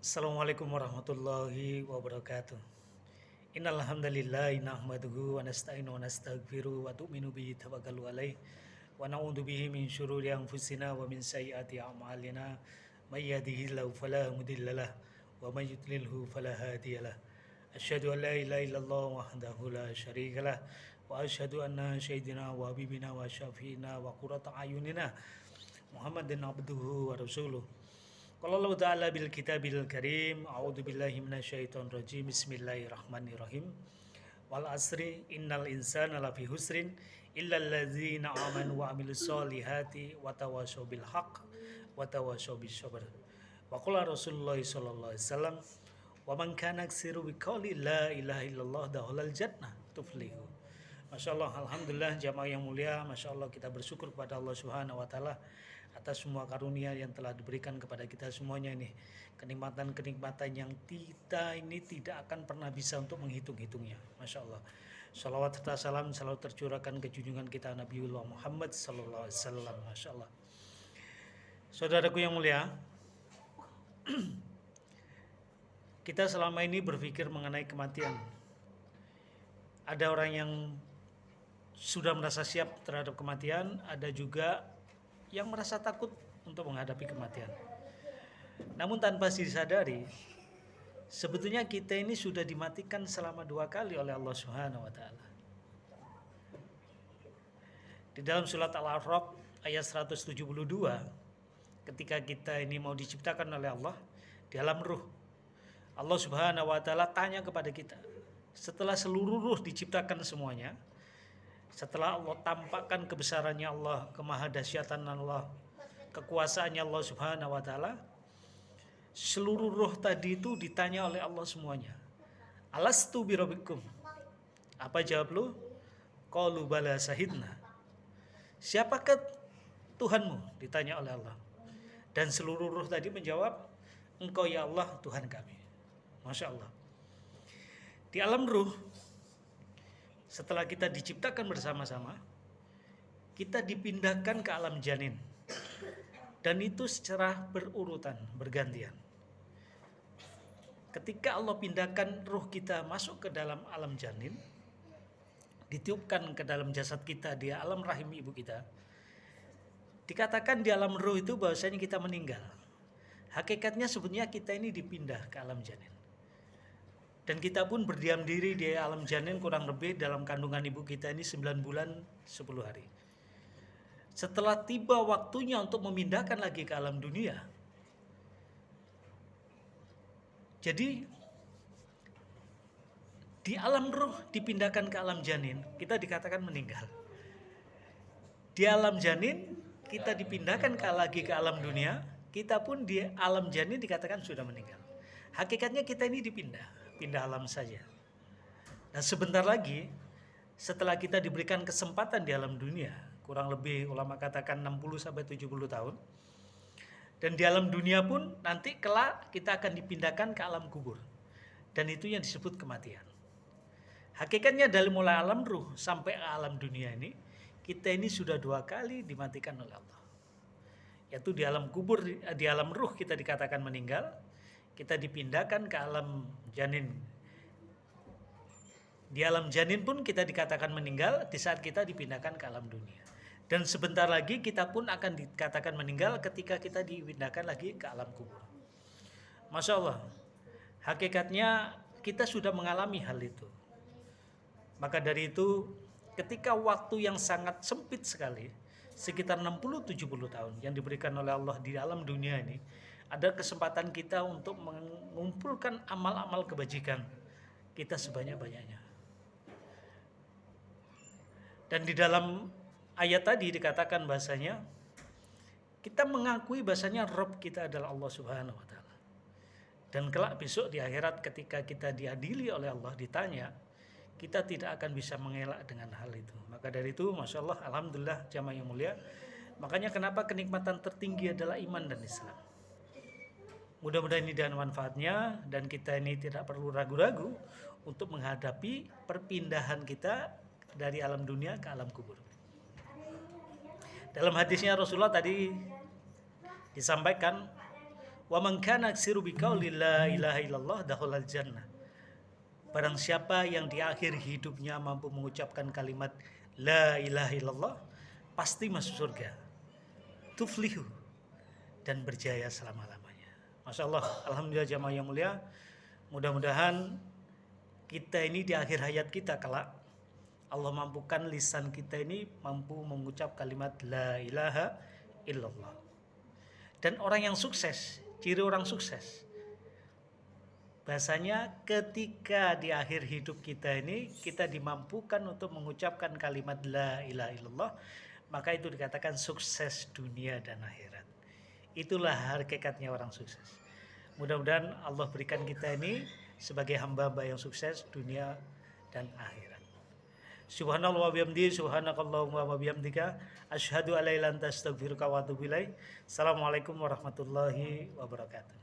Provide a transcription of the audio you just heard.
Assalamualaikum warahmatullahi wabarakatuh. Innal hamdalillah nahmaduhu wa nasta'inu wa nastaghfiru wa tu'minu bihi tawakkalu alaih wa na'udzu bihi min syururi anfusina wa min sayyiati a'malina may yahdihillahu fala mudhillalah wa may yudlilhu fala hadiyalah. Asyhadu an la ilaha illallah wahdahu la syarikalah wa asyhadu anna sayyidina wa habibina wa syafiina wa qurrata ayunina Muhammadin abduhu wa rasuluh. Qala Allah Ta'ala bil kitabil karim, a'udzu billahi minasyaitonir rajim. Bismillahirrahmanirrahim. Wal asri innal insana lafi husrin illal ladzina amanu wa amilus solihati wa tawashaw bil haqq wa tawashaw bis sabr. Wa qala Rasulullah sallallahu alaihi wasallam, wa man kana aksiru bi qouli la ilaha illallah dakhalal jannah tuflihu. Masya Allah, alhamdulillah jamaah yang mulia, masya Allah kita bersyukur kepada Allah Subhanahu wa taala atas semua karunia yang telah diberikan kepada kita semuanya ini. Kenikmatan-kenikmatan yang kita ini tidak akan pernah bisa untuk menghitung-hitungnya. Masya Allah. Salawat serta salam selalu tercurahkan ke junjungan kita Nabiullah Muhammad sallallahu alaihi wasallam. Masya Allah. Saudaraku yang mulia, kita selama ini berpikir mengenai kematian. Ada orang yang sudah merasa siap terhadap kematian, ada juga yang merasa takut untuk menghadapi kematian. Namun tanpa disadari, sebetulnya kita ini sudah dimatikan selama 2 kali oleh Allah Subhanahu wa taala. Di dalam surat Al-A'raf ayat 172, ketika kita ini mau diciptakan oleh Allah di alam ruh, Allah Subhanahu wa taala tanya kepada kita, setelah seluruh ruh diciptakan semuanya, setelah Allah tampakkan kebesarannya Allah, kemahadahsyatan Allah, kekuasaannya Allah Subhanahu wa taala, seluruh roh tadi itu ditanya oleh Allah semuanya. Alastu birabbikum? Apa jawab lu? Qalu bala syahidna. Siapakah Tuhanmu? Ditanya oleh Allah. Dan seluruh roh tadi menjawab, Engkau ya Allah Tuhan kami. Masya Allah. Di alam ruh, setelah kita diciptakan bersama-sama, kita dipindahkan ke alam janin. Dan itu secara berurutan, bergantian. Ketika Allah pindahkan ruh kita masuk ke dalam alam janin, ditiupkan ke dalam jasad kita di alam rahim ibu kita, dikatakan di alam ruh itu bahwasanya kita meninggal. Hakikatnya sebetulnya kita ini dipindah ke alam janin. Dan kita pun berdiam diri di alam janin kurang lebih dalam kandungan ibu kita ini 9 bulan 10 hari. Setelah tiba waktunya untuk memindahkan lagi ke alam dunia, jadi di alam ruh dipindahkan ke alam janin, kita dikatakan meninggal. Di alam janin kita dipindahkan lagi ke alam dunia, kita pun di alam janin dikatakan sudah meninggal. Hakikatnya kita ini pindah alam saja. Nah sebentar lagi setelah kita diberikan kesempatan di alam dunia, kurang lebih ulama katakan 60-70 tahun, dan di alam dunia pun nanti kelak kita akan dipindahkan ke alam kubur, dan itu yang disebut kematian. Hakikatnya dari mulai alam ruh sampai alam dunia ini, kita ini sudah 2 kali dimatikan oleh Allah. Yaitu di alam kubur, di alam ruh kita dikatakan meninggal, kita dipindahkan ke alam janin. Di alam janin pun kita dikatakan meninggal di saat kita dipindahkan ke alam dunia. Dan sebentar lagi kita pun akan dikatakan meninggal ketika kita dipindahkan lagi ke alam kubur. Masya Allah, hakikatnya kita sudah mengalami hal itu. Maka dari itu, ketika waktu yang sangat sempit sekali, sekitar 60-70 tahun yang diberikan oleh Allah di alam dunia ini, ada kesempatan kita untuk mengumpulkan amal-amal kebajikan kita sebanyak-banyaknya. Dan di dalam ayat tadi dikatakan bahasanya kita mengakui bahasanya Rabb kita adalah Allah Subhanahu wa taala. Dan kelak besok di akhirat ketika kita diadili oleh Allah, ditanya, kita tidak akan bisa mengelak dengan hal itu. Maka dari itu, Masya Allah, alhamdulillah jamaah yang mulia, makanya kenapa kenikmatan tertinggi adalah iman dan Islam. Mudah-mudahan ini dan manfaatnya, dan kita ini tidak perlu ragu-ragu untuk menghadapi perpindahan kita dari alam dunia ke alam kubur. Dalam hadisnya Rasulullah tadi disampaikan, Wa man kana aksiru biqauli la ilaha illallah dakhalal jannah. Barang siapa yang di akhir hidupnya mampu mengucapkan kalimat la ilaha illallah, pasti masuk surga. Tuflihu, dan berjaya selama-lamanya. Masya Allah, alhamdulillah jamaah yang mulia. Mudah-mudahan kita ini di akhir hayat kita kelak, Allah mampukan lisan kita ini mampu mengucap kalimat la ilaha illallah. Dan orang yang sukses, ciri orang sukses, bahasanya ketika di akhir hidup kita ini kita dimampukan untuk mengucapkan kalimat la ilaha illallah, maka itu dikatakan sukses dunia dan akhirat. Itulah hakikatnya orang sukses. Mudah-mudahan Allah berikan kita ini sebagai hamba-hamba yang sukses dunia dan akhirat. Subhanallah wa bihamdihi, subhanakallahumma wa bihamdika, asyhadu an la ilaha illa anta astaghfiruka wa atubu ilaik. Assalamualaikum warahmatullahi wabarakatuh.